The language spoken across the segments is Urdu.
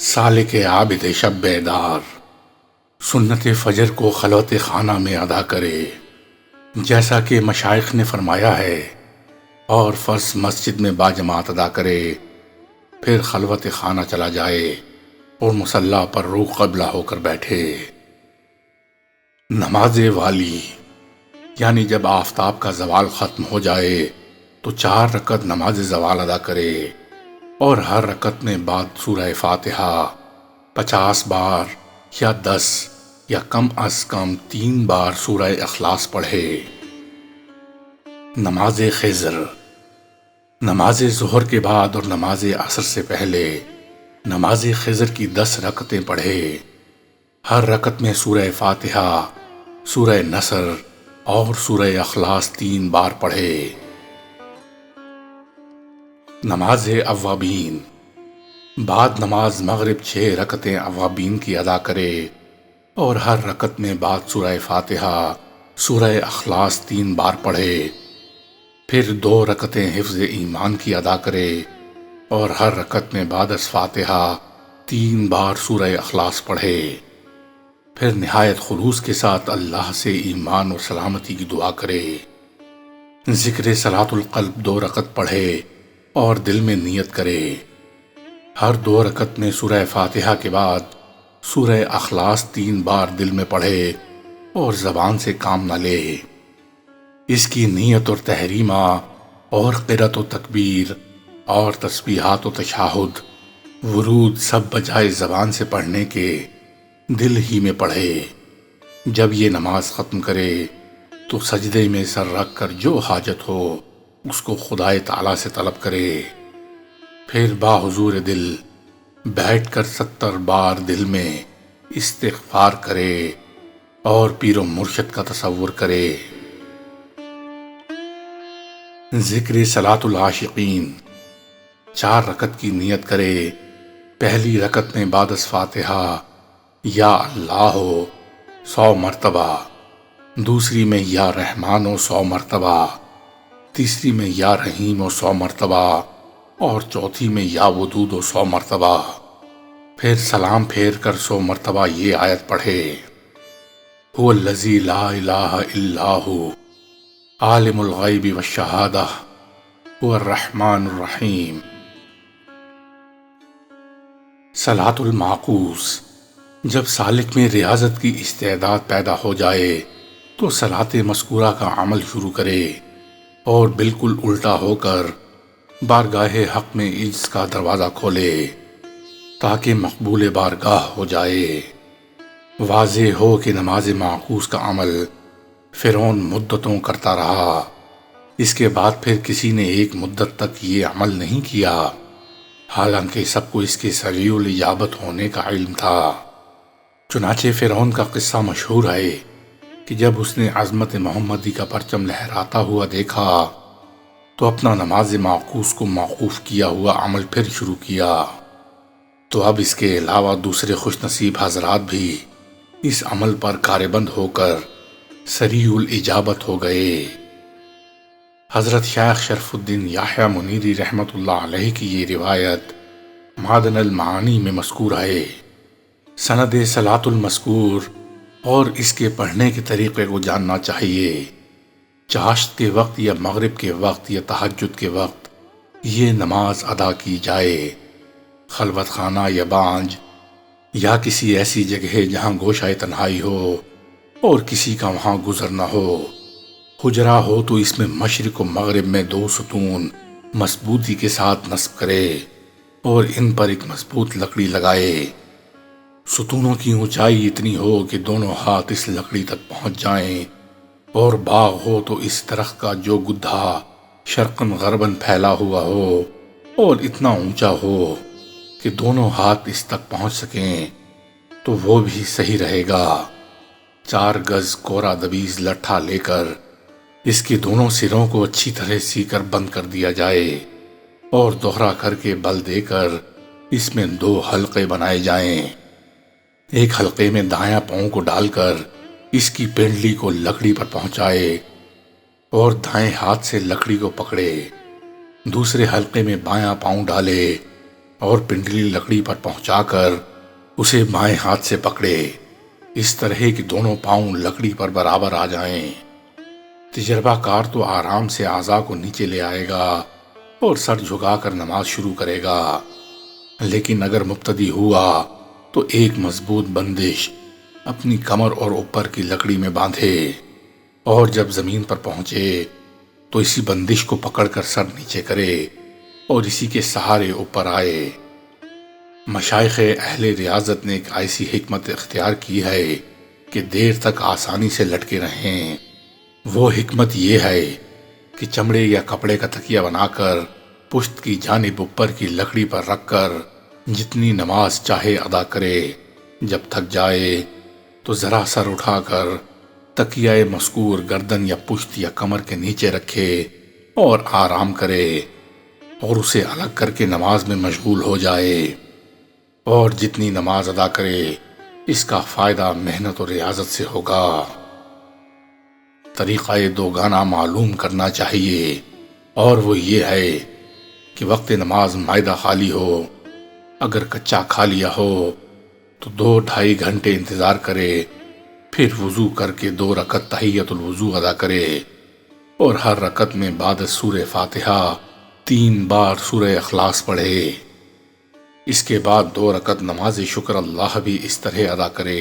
سالک عابد شب بیدار سنت فجر کو خلوت خانہ میں ادا کرے، جیسا کہ مشائخ نے فرمایا ہے، اور فرض مسجد میں باجماعت ادا کرے، پھر خلوت خانہ چلا جائے اور مصلی پر رخ قبلہ ہو کر بیٹھے۔ نماز والی یعنی جب آفتاب کا زوال ختم ہو جائے تو 4 رکعت نماز زوال ادا کرے اور ہر رکعت میں بعد سورہ فاتحہ 50 بار یا 10 یا کم از کم 3 بار سورہ اخلاص پڑھے۔ نماز خضر نماز ظہر کے بعد اور نماز عصر سے پہلے نماز خضر کی 10 رکعتیں پڑھے، ہر رکعت میں سورہ فاتحہ، سورہ نصر اور سورہ اخلاص 3 بار پڑھے۔ نماز اوابین بعد نماز مغرب 6 رکعتیں اوابین کی ادا کرے اور ہر رکعت میں بعد سورہ فاتحہ، سورہ اخلاص 3 بار پڑھے، پھر 2 رکعتیں حفظ ایمان کی ادا کرے اور ہر رکعت میں بعد از فاتحہ 3 بار سورہ اخلاص پڑھے، پھر نہایت خلوص کے ساتھ اللہ سے ایمان اور سلامتی کی دعا کرے۔ ذکر صلاۃ القلب 2 رکعت پڑھے اور دل میں نیت کرے، ہر 2 رکعت میں سورہ فاتحہ کے بعد سورہ اخلاص 3 بار دل میں پڑھے اور زبان سے کام نہ لے۔ اس کی نیت اور تحریمہ اور قرأت و تکبیر اور تسبیحات و تشہد ورود سب بجائے زبان سے پڑھنے کے دل ہی میں پڑھے۔ جب یہ نماز ختم کرے تو سجدے میں سر رکھ کر جو حاجت ہو اس کو خدائے تعالیٰ سے طلب کرے، پھر باحضور دل بیٹھ کر 70 بار دل میں استغفار کرے اور پیر و مرشد کا تصور کرے۔ ذکر صلاۃ العاشقین 4 رکعت کی نیت کرے، پہلی رکعت میں بعد از فاتحہ یا اللہ 100 مرتبہ، دوسری میں یا رحمان 100 مرتبہ، تیسری میں یا رحیم 100 مرتبہ اور چوتھی میں یا ودود 100 مرتبہ، پھر سلام پھیر کر 100 مرتبہ یہ آیت پڑھے، هو الذی لا الہ الا هو عالم الغیب والشہادہ هو الرحمن الرحیم۔ صلاۃ المعکوس جب سالک میں ریاضت کی استعداد پیدا ہو جائے تو صلاۃ مذکورہ کا عمل شروع کرے اور بالکل الٹا ہو کر بارگاہ حق میں عجز کا دروازہ کھولے تاکہ مقبول بارگاہ ہو جائے۔ واضح ہو کہ نماز معکوس کا عمل فرعون مدتوں کرتا رہا، اس کے بعد پھر کسی نے ایک مدت تک یہ عمل نہیں کیا، حالانکہ سب کو اس کے سریع الاجابت ہونے کا علم تھا۔ چنانچہ فرعون کا قصہ مشہور ہے کہ جب اس نے عظمت محمدی کا پرچم لہراتا ہوا دیکھا تو اپنا نماز معکوس کو موقوف کیا ہوا عمل پھر شروع کیا، تو اب اس کے علاوہ دوسرے خوش نصیب حضرات بھی اس عمل پر کاربند ہو کر سریع الاجابت ہو گئے۔ حضرت شیخ شرف الدین یحییٰ منیری رحمۃ اللہ علیہ کی یہ روایت معدن المعانی میں مذکور ہے۔ سند صلاۃ المذکور اور اس کے پڑھنے کے طریقے کو جاننا چاہیے۔ چاشت کے وقت یا مغرب کے وقت یا تہجد کے وقت یہ نماز ادا کی جائے، خلوت خانہ یا بانج یا کسی ایسی جگہ جہاں گوشہ تنہائی ہو اور کسی کا وہاں گزر نہ ہو۔ حجرہ ہو تو اس میں مشرق و مغرب میں 2 ستون مضبوطی کے ساتھ نصب کرے اور ان پر ایک مضبوط لکڑی لگائے۔ ستونوں کی اونچائی اتنی ہو کہ دونوں ہاتھ اس لکڑی تک پہنچ جائیں، اور باغ ہو تو اس درخت کا جو گدھا شرقاً غرباً پھیلا ہوا ہو اور اتنا اونچا ہو کہ دونوں ہاتھ اس تک پہنچ سکیں تو وہ بھی صحیح رہے گا۔ 4 گز کورا دبیز لٹھا لے کر اس کے دونوں سروں کو اچھی طرح سی کر بند کر دیا جائے اور دوہرا کر کے بل دے کر اس میں 2 حلقے بنائے جائیں۔ ایک حلقے میں دایاں پاؤں کو ڈال کر اس کی پنڈلی کو لکڑی پر پہنچائے اور دائیں ہاتھ سے لکڑی کو پکڑے، دوسرے حلقے میں بایاں پاؤں ڈالے اور پنڈلی لکڑی پر پہنچا کر اسے بائیں ہاتھ سے پکڑے، اس طرح کہ دونوں پاؤں لکڑی پر برابر آ جائیں۔ تجربہ کار تو آرام سے اعضاء کو نیچے لے آئے گا اور سر جھکا کر نماز شروع کرے گا، لیکن اگر مبتدی ہوا تو ایک مضبوط بندش اپنی کمر اور اوپر کی لکڑی میں باندھے، اور جب زمین پر پہنچے تو اسی بندش کو پکڑ کر سر نیچے کرے اور اسی کے سہارے اوپر آئے۔ مشائخ اہل ریاضت نے ایک ایسی حکمت اختیار کی ہے کہ دیر تک آسانی سے لٹکے رہیں۔ وہ حکمت یہ ہے کہ چمڑے یا کپڑے کا تکیہ بنا کر پشت کی جانب اوپر کی لکڑی پر رکھ کر جتنی نماز چاہے ادا کرے، جب تھک جائے تو ذرا سر اٹھا کر تکیہ مذکور گردن یا پشت یا کمر کے نیچے رکھے اور آرام کرے، اور اسے الگ کر کے نماز میں مشغول ہو جائے، اور جتنی نماز ادا کرے اس کا فائدہ محنت اور ریاضت سے ہوگا۔ طریقہ دوگانہ معلوم کرنا چاہیے، اور وہ یہ ہے کہ وقت نماز معدہ خالی ہو، اگر کچا کھا لیا ہو تو 2-2.5 گھنٹے انتظار کرے، پھر وضو کر کے 2 رکعت تحیۃ الوضو ادا کرے، اور ہر رکعت میں بعد سورہ فاتحہ 3 بار سورہ اخلاص پڑھے۔ اس کے بعد 2 رکعت نماز شکر اللہ بھی اس طرح ادا کرے،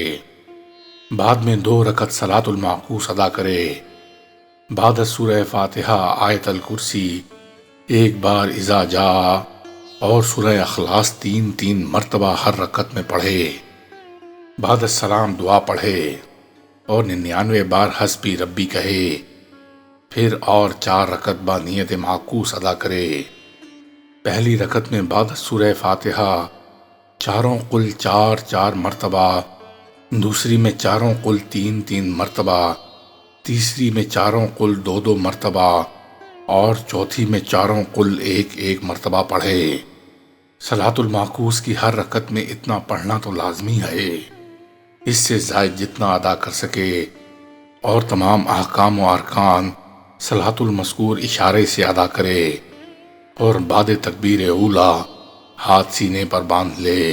بعد میں 2 رکعت صلاۃ المعکوس ادا کرے، بعد سورہ فاتحہ آیت الکرسی 1 بار اذا جاء اور سورہ اخلاص 3 مرتبہ ہر رکعت میں پڑھے، بعد السلام دعا پڑھے اور 99 بار حسبی ربی کہے، پھر اور 4 رکعت با نیت معکوس ادا کرے۔ پہلی رکعت میں بعد سورہ فاتحہ چاروں قل 4 مرتبہ، دوسری میں چاروں قل 3 مرتبہ، تیسری میں چاروں قل 2 مرتبہ، اور چوتھی میں چاروں قل 1 مرتبہ پڑھے۔ صلاۃ المعکوس کی ہر رکعت میں اتنا پڑھنا تو لازمی ہے، اس سے زائد جتنا ادا کر سکے، اور تمام احکام و ارکان صلاۃ المذکور اشارے سے ادا کرے، اور بعد تکبیر اولیٰ ہاتھ سینے پر باندھ لے۔